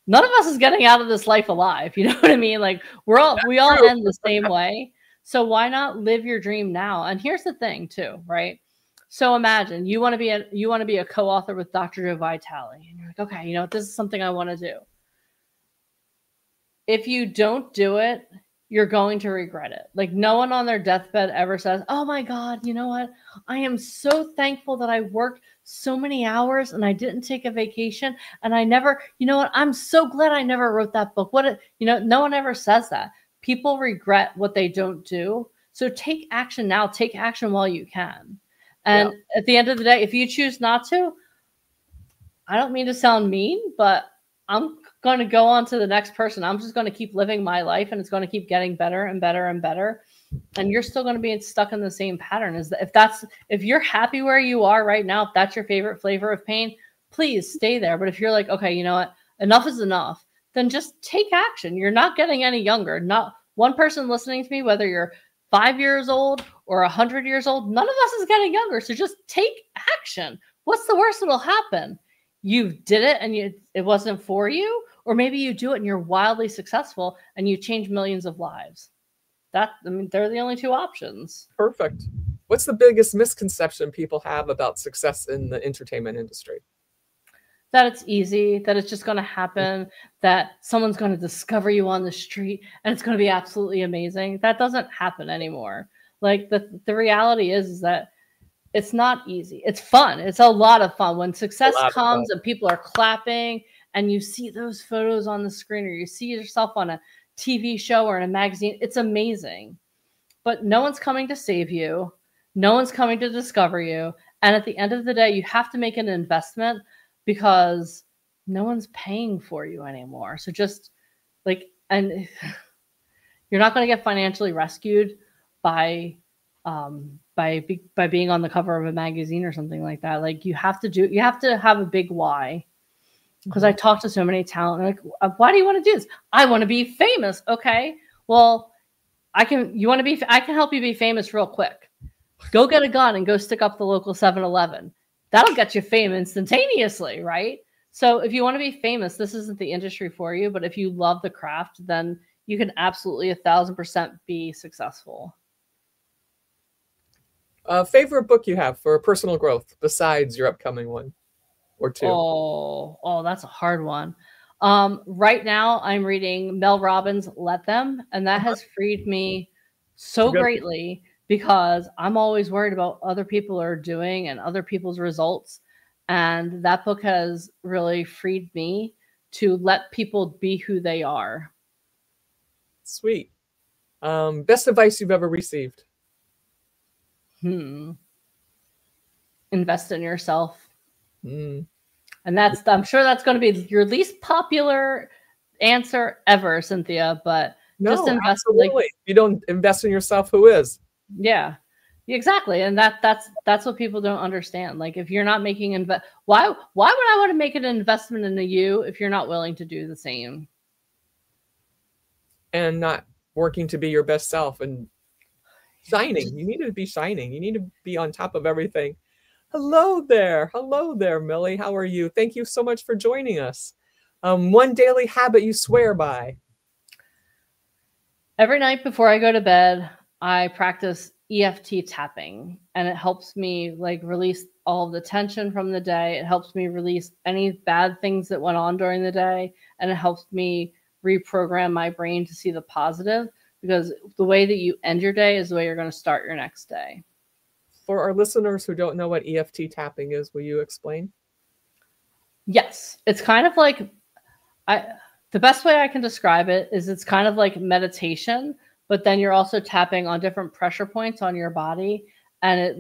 none of us is getting out of this life alive. You know what I mean? Like we all end the same way. So why not live your dream now? And here's the thing too, right? So imagine you want to be a co-author with Dr. Joe Vitale, and you're like, okay, you know, this is something I want to do. If you don't do it, you're going to regret it. Like no one on their deathbed ever says, oh my God, you know what? I am so thankful that I worked so many hours and I didn't take a vacation. And I never, you know what? I'm so glad I never wrote that book. No one ever says that. People regret what they don't do. So take action now. Take action while you can. And at the end of the day, if you choose not to, I don't mean to sound mean, but I'm going to go on to the next person. I'm just going to keep living my life, and it's going to keep getting better and better and better. And you're still going to be stuck in the same pattern. If you're happy where you are right now, if that's your favorite flavor of pain, please stay there. But if you're like, okay, you know what, enough is enough, then just take action. You're not getting any younger. Not one person listening to me, whether you're 5 years old or 100 years old, none of us is getting younger. So just take action. What's the worst that'll happen? You did it and it wasn't for you, or maybe you do it and you're wildly successful and you change millions of lives. They're the only two options. Perfect. What's the biggest misconception people have about success in the entertainment industry? That it's easy, that it's just going to happen, that someone's going to discover you on the street and it's going to be absolutely amazing. That doesn't happen anymore. Like the reality is that it's not easy. It's fun. It's a lot of fun. When success comes and people are clapping and you see those photos on the screen, or you see yourself on a TV show or in a magazine, it's amazing. But no one's coming to save you. No one's coming to discover you. And at the end of the day, you have to make an investment because no one's paying for you anymore. So just and you're not going to get financially rescued by being on the cover of a magazine or something like that. Like you have to have a big why. Because I talk to so many talent, like, why do you want to do this? I want to be famous. Okay, well, I can help you be famous real quick. Go get a gun and go stick up the local 7-Eleven. That'll get you fame instantaneously, right? So if you want to be famous, this isn't the industry for you. But if you love the craft, then you can absolutely 1,000% be successful. Favorite book you have for personal growth besides your upcoming one or two? Oh, that's a hard one. Right now I'm reading Mel Robbins' Let Them, and that has freed me so greatly because I'm always worried about other people are doing and other people's results. And that book has really freed me to let people be who they are. Sweet. Best advice you've ever received? Invest in yourself. And I'm sure that's going to be your least popular answer ever, Cynthia, but no, just invest. Absolutely. If you don't invest in yourself, who is? Yeah, exactly. And that's what people don't understand. Like if you're not making why would I want to make an investment into you if you're not willing to do the same? And not working to be your best self and shining. You need to be shining. You need to be on top of everything. Hello there, Millie. How are you? Thank you so much for joining us. One daily habit you swear by? Every night before I go to bed, I practice EFT tapping, and it helps me release all of the tension from the day. It helps me release any bad things that went on during the day, and it helps me reprogram my brain to see the positive, because the way that you end your day is the way you're going to start your next day. For our listeners who don't know what EFT tapping is, will you explain? Yes. It's kind of like, the best way I can describe it is it's kind of like meditation, but then you're also tapping on different pressure points on your body. And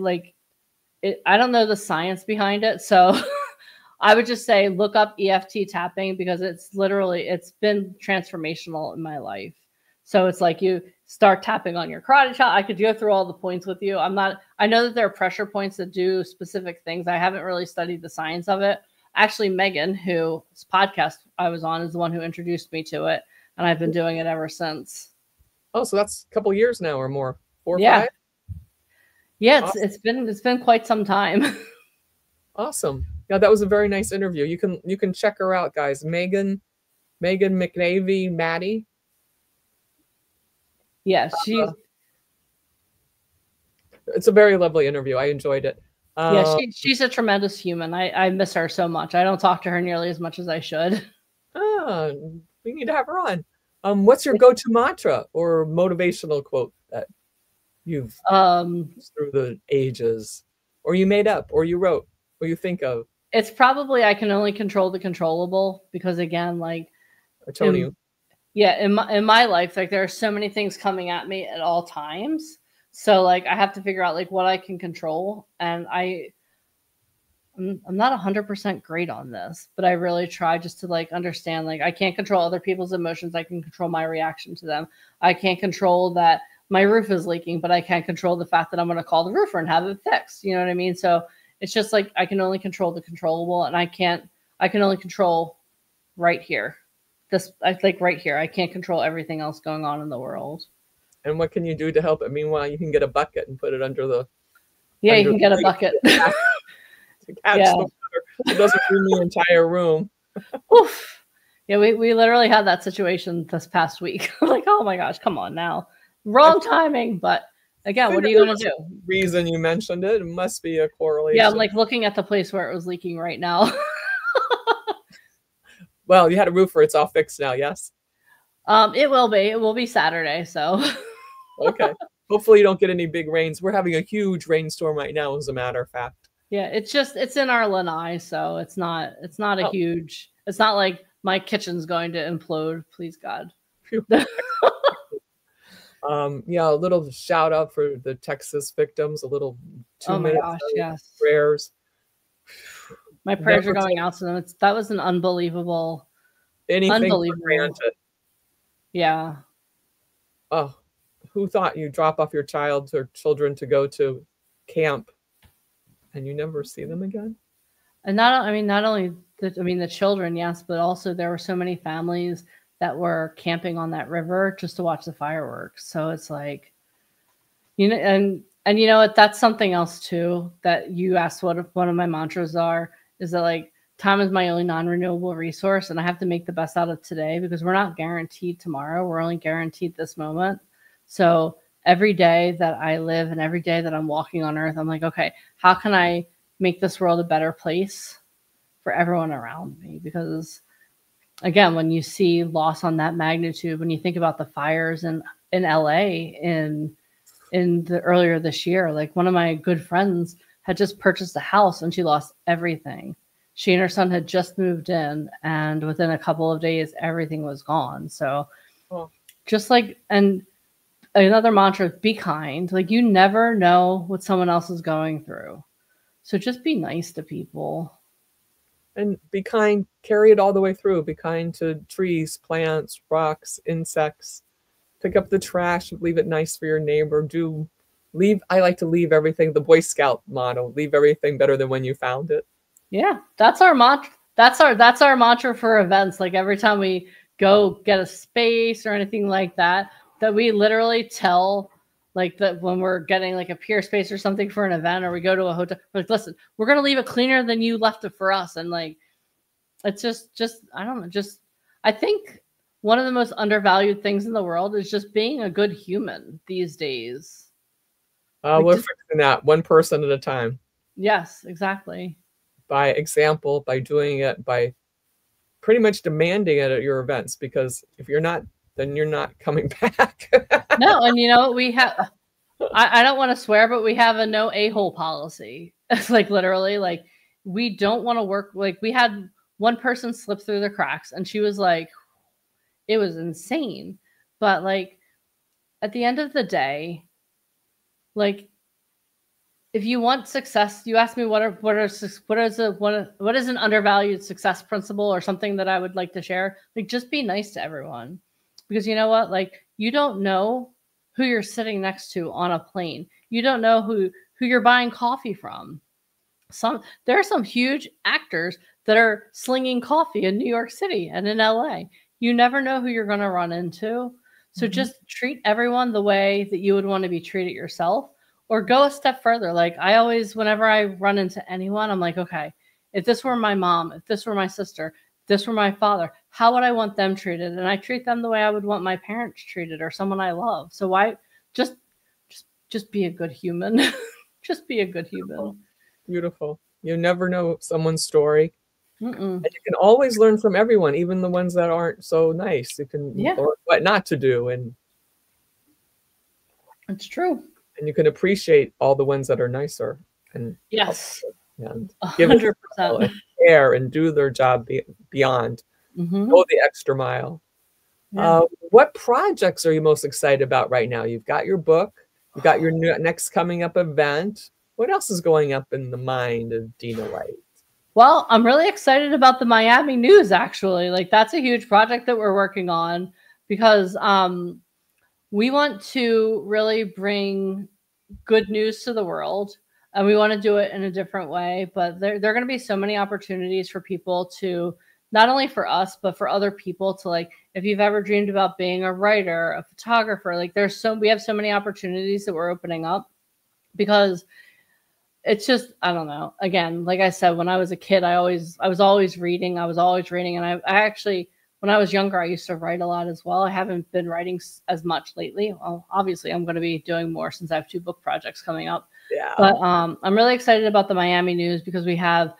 I don't know the science behind it. So I would just say, look up EFT tapping, because it's been transformational in my life. So it's like you start tapping on your karate chop. I could go through all the points with you. I know that there are pressure points that do specific things. I haven't really studied the science of it. Actually, Megan, whose podcast I was on, is the one who introduced me to it. And I've been doing it ever since. Oh, so that's a couple years now or more. 4 or 5? Yeah, awesome. It's been quite some time. Awesome. Yeah, that was a very nice interview. You can check her out, guys. Megan McNavy Maddie. Yeah, it's a very lovely interview. I enjoyed it. Yeah, she's a tremendous human. I miss her so much. I don't talk to her nearly as much as I should. We need to have her on. What's your go-to mantra or motivational quote that you've through the ages, or you made up, or you wrote, or you think of? It's probably I can only control the controllable, because again, Antonio. In my life, there are so many things coming at me at all times. So I have to figure out what I can control. And I'm not 100% great on this, but I really try just to like understand, like I can't control other people's emotions. I can control my reaction to them. I can't control that my roof is leaking, but I can't control the fact that I'm going to call the roofer and have it fixed. You know what I mean? So it's just like, I can only control the controllable, and I can only control right here. I think right here, I can't control everything else going on in the world. And what can you do to help it? Meanwhile, you can get a bucket and put it under the. Yeah, you can get a bucket. To catch the water. It doesn't ruin the entire room. Oof. Yeah, we literally had that situation this past week. Like, oh my gosh, come on now. Wrong timing, but again, what are you going to do? Reason you mentioned it must be a correlation. Yeah, I'm like looking at the place where it was leaking right now. Well, you had a roofer. It's all fixed now, yes? It will be. It will be Saturday, so. Okay. Hopefully you don't get any big rains. We're having a huge rainstorm right now, as a matter of fact. Yeah, it's in our lanai, so it's not a huge, it's not like my kitchen's going to implode, please God. Yeah, a little shout out for the Texas victims, a little 2 minutes. Oh my gosh, yes. Prayers. My prayers are going out to them. That was an unbelievable. Granted. Yeah. Oh, who thought you drop off your child or children to go to camp and you never see them again? And not only the children, yes, but also there were so many families that were camping on that river just to watch the fireworks. So it's like, you know, and you know what, that's something else too, that you asked what one of my mantras are, is that like, time is my only non-renewable resource, and I have to make the best out of today, because we're not guaranteed tomorrow. We're only guaranteed this moment. So every day that I live and every day that I'm walking on earth, I'm like, okay, how can I make this world a better place for everyone around me? Because again, when you see loss on that magnitude, when you think about the fires in LA in the earlier this year, like one of my good friends had just purchased a house and she lost everything. She and her son had just moved in, and within a couple of days, everything was gone. So just like, and another mantra, be kind. Like, you never know what someone else is going through. So just be nice to people. And be kind, carry it all the way through. Be kind to trees, plants, rocks, insects. Pick up the trash, leave it nice for your neighbor. I like to leave everything, the Boy Scout motto, leave everything better than when you found it. Yeah, that's our mantra. That's our mantra for events. Like every time we go get a space or anything like that, that we literally tell, like, that when we're getting like a peer space or something for an event, or we go to a hotel, we're like, listen, we're gonna leave it cleaner than you left it for us. And like, it's just I don't know, I think one of the most undervalued things in the world is just being a good human these days. We're fixing that one person at a time. Yes, exactly. By example, by doing it, by pretty much demanding it at your events, because if you're not, then you're not coming back. No, and you know, we have, I don't want to swear, but we have a no a-hole policy. It's like literally, like, we don't want to work. Like, we had one person slip through the cracks, and she was like, it was insane. But like, at the end of the day, like, if you want success, you ask me what is an undervalued success principle or something that I would like to share. Like, just be nice to everyone, because you know what? Like, you don't know who you're sitting next to on a plane. You don't know who you're buying coffee from. There are some huge actors that are slinging coffee in New York City and in LA. You never know who you're going to run into. So just treat everyone the way that you would want to be treated yourself. Or go a step further. Like, I always, whenever I run into anyone, I'm like, okay, if this were my mom, if this were my sister, if this were my father, how would I want them treated? And I treat them the way I would want my parents treated, or someone I love. So why just be a good human? Just be a good human. Beautiful. You never know someone's story. And you can always learn from everyone, even the ones that aren't so nice. You can learn what not to do. And it's true. And you can appreciate all the ones that are nicer, and yes, and give 100% care and do their job beyond, go the extra mile. Yeah. What projects are you most excited about right now? You've got your book, you've got your next coming up event. What else is going up in the mind of Deneen White? Well, I'm really excited about the Miami news, actually. Like, that's a huge project that we're working on because we want to really bring good news to the world, and we want to do it in a different way. But there are going to be so many opportunities for people to, not only for us, but for other people to, like, if you've ever dreamed about being a writer, a photographer, like we have so many opportunities that we're opening up because it's just, I don't know. Again, like I said, when I was a kid, I was always reading. And I actually, when I was younger, I used to write a lot as well. I haven't been writing as much lately. Well, obviously, I'm going to be doing more since I have 2 book projects coming up. Yeah. But I'm really excited about the Miami news because I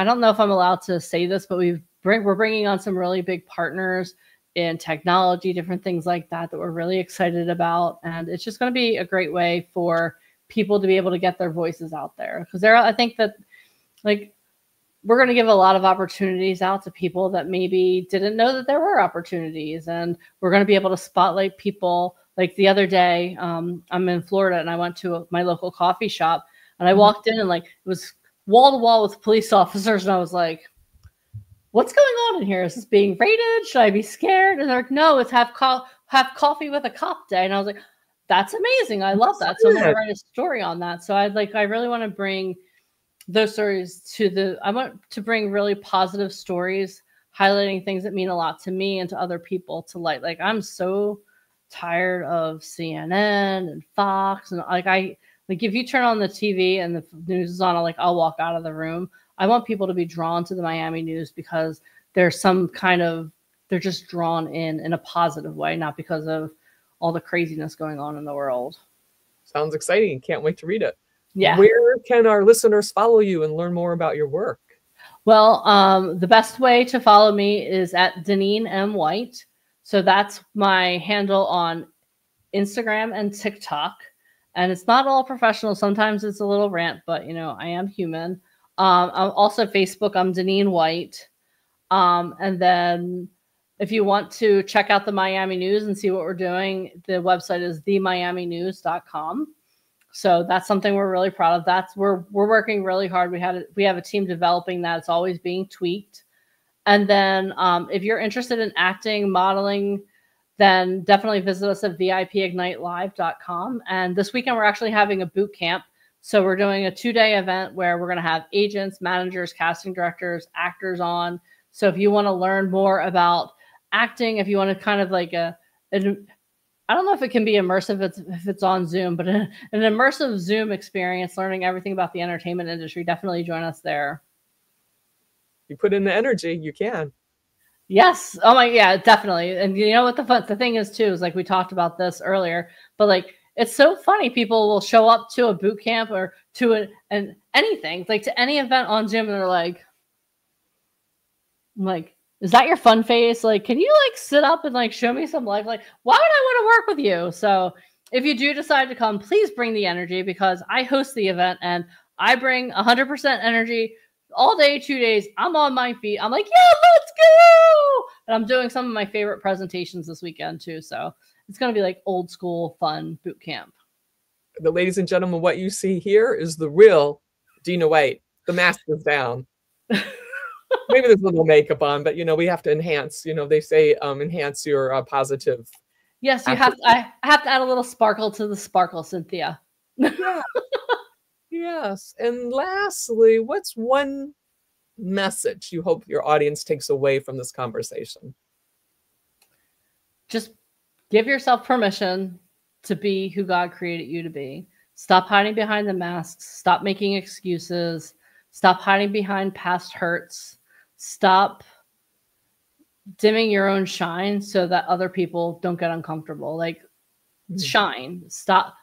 don't know if I'm allowed to say this, but we're bringing on some really big partners in technology, different things like that we're really excited about. And it's just going to be a great way for people to be able to get their voices out there. Because I think that, like, we're going to give a lot of opportunities out to people that maybe didn't know that there were opportunities. And we're going to be able to spotlight people. Like the other day, I'm in Florida and I went to my local coffee shop and I walked in and like it was wall to wall with police officers. And I was like, what's going on in here? Is this being raided? Should I be scared? And they're like, no, it's have coffee with a cop day. And I was like, that's amazing. I love that. So I'm going to write a story on that. So I really want to bring those stories I want to bring really positive stories, highlighting things that mean a lot to me and to other people to light. Like, I'm so tired of CNN and Fox. And if you turn on the TV and the news is on, I'll walk out of the room. I want people to be drawn to the Miami news because there's they're just drawn in a positive way, not because of all the craziness going on in the world. Sounds exciting. Can't wait to read it. Yeah. Where can our listeners follow you and learn more about your work? Well, the best way to follow me is at Deneen M. White. So that's my handle on Instagram and TikTok. And it's not all professional. Sometimes it's a little rant, but I am human. I'm also Facebook. I'm Deneen White. And then if you want to check out the Miami news and see what we're doing, the website is themiaminews.com. So that's something we're really proud of. We're working really hard. We have a team developing that. It's always being tweaked. And then if you're interested in acting, modeling, then definitely visit us at vipignitelive.com. And this weekend, we're actually having a boot camp. So we're doing a 2-day event where we're going to have agents, managers, casting directors, actors on. So if you want to learn more about acting, if you want to kind of like I don't know if it can be immersive if it's on Zoom, but an immersive Zoom experience, learning everything about the entertainment industry, definitely join us there. You put in the energy, you can. Yes. Oh my, yeah, definitely. And you know what the thing is too, is like we talked about this earlier, but like it's so funny. People will show up to a boot camp or to an anything, like to any event on Zoom, and they're like, I'm like, is that your fun face? Like, can you like sit up and like show me some life? Like, why would I want to work with you? So if you do decide to come, please bring the energy because I host the event and I bring 100% energy all day, 2 days. I'm on my feet. I'm like, yeah, let's go. And I'm doing some of my favorite presentations this weekend too. So it's going to be like old school fun boot camp. Ladies and gentlemen, what you see here is the real Dina White. The mask is down. Maybe there's a little makeup on, but we have to enhance. They say enhance your positive. Yes, you have. I have to add a little sparkle to the sparkle, Cynthia. Yeah. Yes. And lastly, what's one message you hope your audience takes away from this conversation? Just give yourself permission to be who God created you to be. Stop hiding behind the masks. Stop making excuses. Stop hiding behind past hurts. Stop dimming your own shine so that other people don't get uncomfortable. Like, shine. Stop.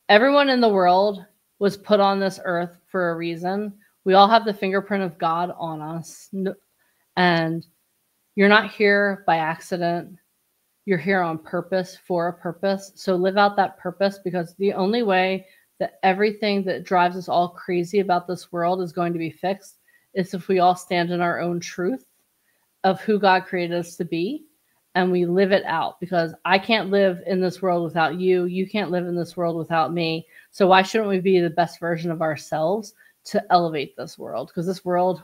Everyone in the world was put on this earth for a reason. We all have the fingerprint of God on us. And you're not here by accident. You're here on purpose, for a purpose. So live out that purpose, because the only way that everything that drives us all crazy about this world is going to be fixed is if we all stand in our own truth of who God created us to be, and we live it out. Because I can't live in this world without you. You can't live in this world without me. So why shouldn't we be the best version of ourselves to elevate this world, because this world,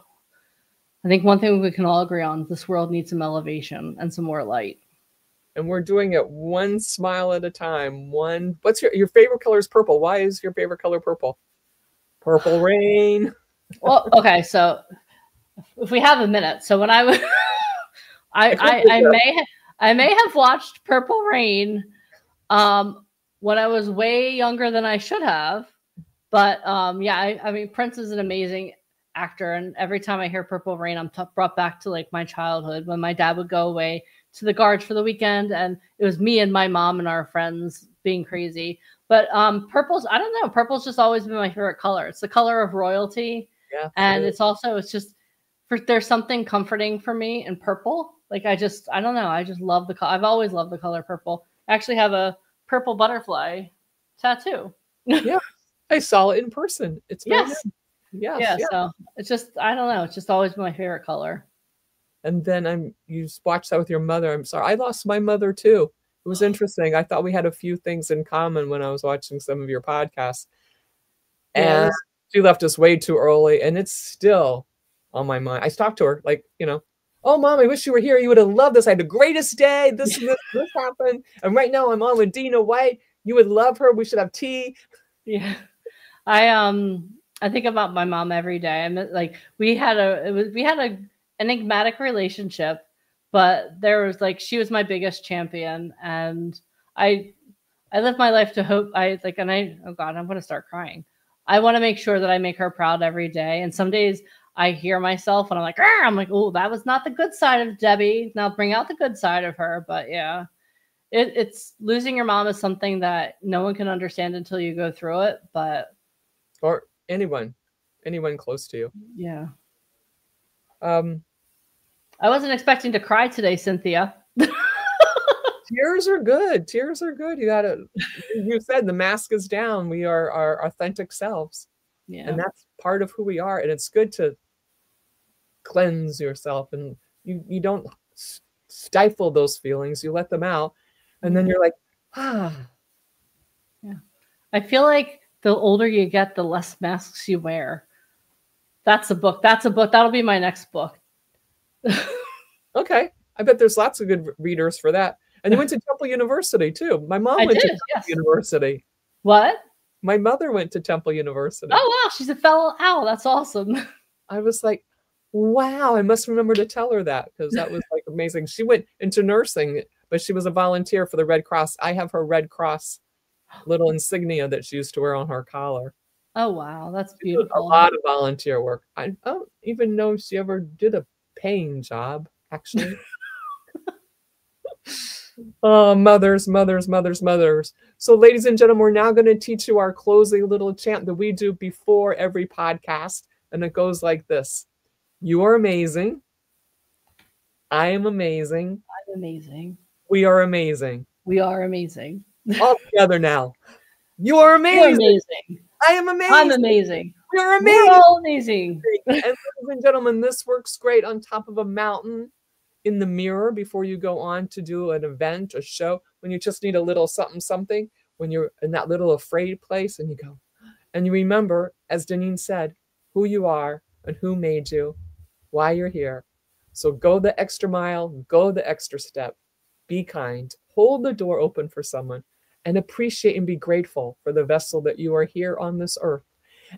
I think one thing we can all agree on, this world needs some elevation and some more light. And we're doing it one smile at a time. What's your favorite color is purple. Why is your favorite color purple? Purple rain. Well, okay, so if we have a minute, so when I may have watched Purple Rain when I was way younger than I should have, but yeah, I mean, Prince is an amazing actor, and every time I hear Purple Rain, I'm brought back to like my childhood when my dad would go away to the Guards for the weekend, and it was me and my mom and our friends being crazy. But purple's, I don't know, purple's just always been my favorite color. It's the color of royalty. Yeah, and it's just there's something comforting for me in purple. Like I don't know, I just love the color. I've always loved the color purple. I actually have a purple butterfly tattoo. Yeah, I saw it in person. It's yes. Yeah. So it's just, I don't know, it's just always been my favorite color. And then you watched that with your mother. I'm sorry, I lost my mother too. It was interesting. I thought we had a few things in common when I was watching some of your podcasts. And she left us way too early, and it's still on my mind. I talked to her like, oh, Mom, I wish you were here. You would have loved this. I had the greatest day. This happened. And right now I'm on with Deneen White. You would love her. We should have tea. Yeah. I think about my mom every day. I mean, like we had a enigmatic relationship, but there was like, she was my biggest champion, and I live my life to hope. Oh God, I'm going to start crying. I want to make sure that I make her proud every day. And some days I hear myself and I'm like, oh, that was not the good side of Debbie. Now bring out the good side of her. But yeah, it's losing your mom is something that no one can understand until you go through it. Or anyone close to you. Yeah. I wasn't expecting to cry today, Cynthia. Tears are good. You said the mask is down. We are our authentic selves. Yeah. And that's part of who we are. And it's good to cleanse yourself, and you don't stifle those feelings. You let them out. And then you're like, ah. Yeah. I feel like the older you get, the less masks you wear. That's a book. That'll be my next book. Okay. I bet there's lots of good readers for that. And you went to Temple University too. My mom went to Temple University. What? My mother went to Temple University. Oh, wow. She's a fellow owl. That's awesome. I was like, wow, I must remember to tell her that, because that was like amazing. She went into nursing, but she was a volunteer for the Red Cross. I have her Red Cross little insignia that she used to wear on her collar. Oh, wow. That's beautiful. A lot of volunteer work. I don't even know if she ever did a paying job, actually. Oh, mothers. So ladies and gentlemen, we're now going to teach you our closing little chant that we do before every podcast. And it goes like this. You are amazing. I am amazing. I'm amazing. We are amazing. We are amazing. All together now. You are amazing. You're amazing. I am amazing. I'm amazing. We're amazing. We're all amazing. And ladies and gentlemen, this works great on top of a mountain, in the mirror before you go on to do an event, a show, when you just need a little something, when you're in that little afraid place, and you go, and you remember, as Deneen said, who you are and who made you, why you're here. So go the extra mile, go the extra step, be kind, hold the door open for someone, and appreciate and be grateful for the vessel that you are here on this earth.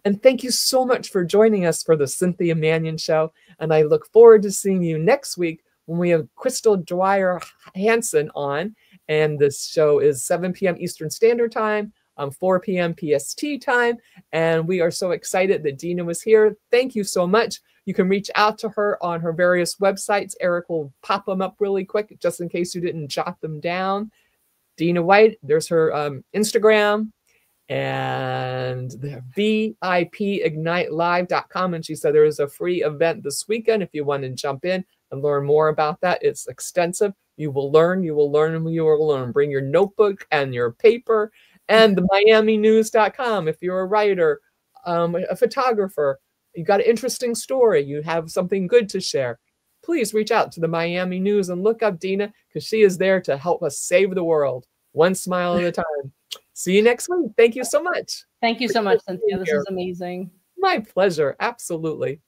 And thank you so much for joining us for the Cynthia Manion Show. And I look forward to seeing you next week when we have Crystal Dwyer Hansen on. And this show is 7 p.m. Eastern Standard Time, 4 p.m. PST time. And we are so excited that Dina was here. Thank you so much. You can reach out to her on her various websites. Eric will pop them up really quick, just in case you didn't jot them down. Deneen White, there's her Instagram, and the VIPignitelive.com. And she said there is a free event this weekend if you want to jump in and learn more about that. It's extensive. You will learn, and you will learn. Bring your notebook and your paper, and the MiamiNews.com. If you're a writer, a photographer, you got an interesting story, you have something good to share, please reach out to the Miami News and look up Dina, because she is there to help us save the world, one smile at a time. See you next week. Thank you so much. Thank you so much, Cynthia. This is amazing. My My pleasure. Absolutely.